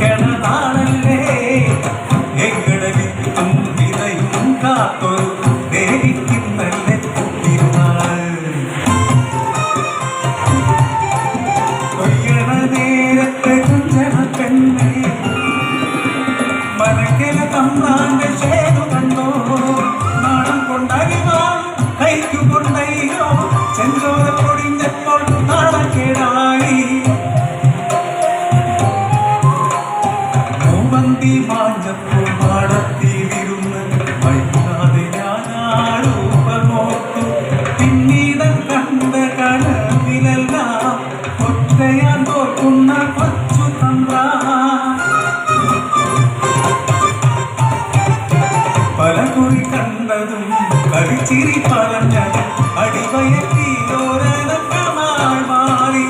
കിണതാണല്ലേ എങ്ങളുടെ വിത്തും വിതയും കാത്തൊരു ദേവിക്കുന്നല്ലേ തിരുനാള്. കൊയ്യണ നേരത്തെ കുഞ്ചന പെണ്ണെ മനക്കല തമ്പ്രാന്റെ ചേതു കണ്ടോ നാണം കൊണ്ടറിവാ കൈക്കു കൊണ്ടയ്യോ ചെഞ്ചോര പൊടിഞ്ഞപ്പോൾ നാണക്കേടായി മൂവന്തി മാഞ്ഞപ്പോൾ മാടത്തി വിരുന്ന് വൈകാതെ ഞാനാരൂപമോർത്തു പിന്നീട് കണ്ട കനവിലെല്ലാം ഒറ്റയാൻ തോക്കുന്ന കൊച്ചു തമ്പ്രാ പലകുറി കണ്ടതും കളിച്ചിരി പറഞ്ഞതും അടിവയറ്റിലോരനക്കമായി മാറി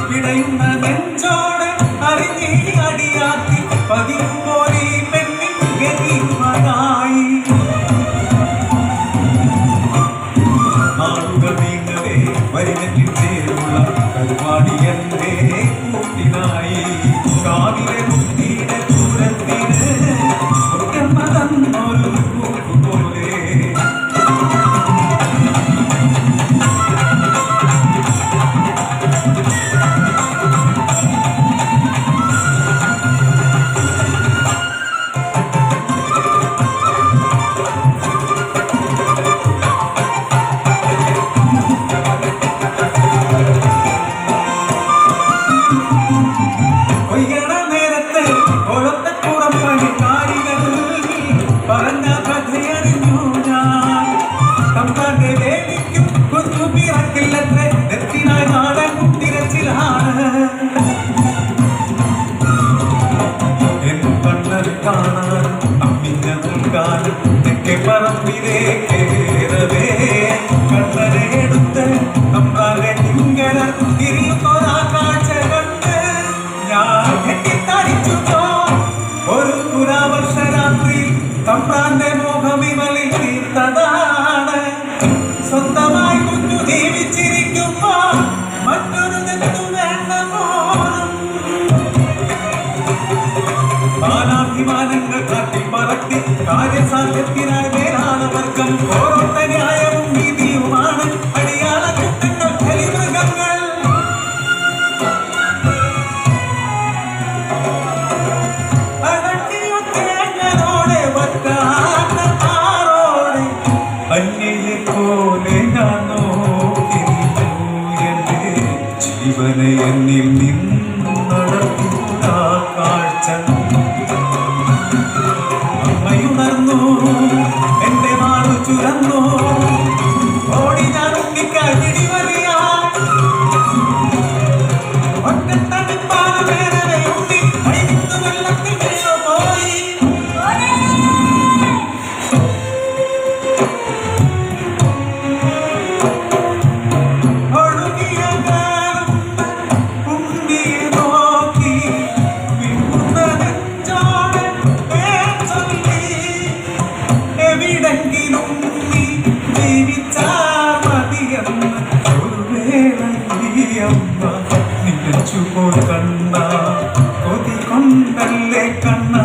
പിടയുന്ന നെഞ്ചോട് അറിഞ്ഞി അടിയാത്തി പതിപോലെ പെണ്ണിൻ ഗതിമതായി. നാളുകൾ നീങ്ങവേ വരിനെറ്റിൽ ചേരുള്ള പരിപാടി എന്റെ കൂട്ടിനായി കാവിലെ മുത്തിയുടെ ദൂരത്തിന് തന്നൊരു പോലെ കൊയ്യണ നേരത്തെ ഓരത്തെ പുറപ്പണിക്കാരികൾ പറഞ്ഞ കഥയറിഞ്ഞു ഞാൻ. തമ്പ്രാന്റെ ദേവിക്കും കുഞ്ഞു പിറക്കില്ലത്രേ എത്തിനായി നാടൻ കുത്തിരച്ചിലാണ്. എന്നു കണ്ണൽ കാണാൻ അമ്മിഞ്ഞ നൽകാനും തെക്കെ പറമ്പിലേ കേറവേ കണ്ണനെ എടുത്ത് തമ്പ്രാന്റെ തിങ്കര തിരിയുന്നൊരാ കാഴ്ച കണ്ട് ഞാൻ കെട്ടിത്തടിച്ചു ഒരു പുരാവർഷ രാത്രി തമ്പ്രാന്റെ മോഹവിമലിൽ തീർത്തതാണ്. സ്വന്തമായി കുഞ്ഞു ജീവിച്ചിരിക്കുമ്പോ മറ്റൊരു തെറ്റു വേണ്ട പോലും. മാനാഭിമാനങ്ങൾ കാട്ടി പറത്തി കാര്യസാധ്യത്തിനായി മേലാണ് വർഗം ഓരോത്ത ന്യായവും നീതിയുമാണ് അടിയാള കുറ്റങ്ങൾ ബലിമൃഗങ്ങൾ. അന്യയെ പോലെ ഞാൻ നോക്കിയിരുന്നു എന്റെ ജീവനെ എന്നിൽ നിന്നു നടത്തുന്ന കാഴ്ച അമ്മയുണർന്നു എന്റെ മാറു ചുരന്നു ഓടി ഞാൻ ഉണ്ണിക്കായി പിടിവലിയാ ഒറ്റത്തടിപ്പാന വേദന ഉണ്ണി അഴിവിട്ടു വെള്ളത്തിൽ വീണു പോയി. എവിടെങ്കിലും നീ ജീവിച്ചാൽ മതിയെന്ന് ഒരു വേള ഈ അമ്മ നിലച്ചുപോൽ കണ്ണ കൊതി കൊണ്ടല്ലേ കണ്ണ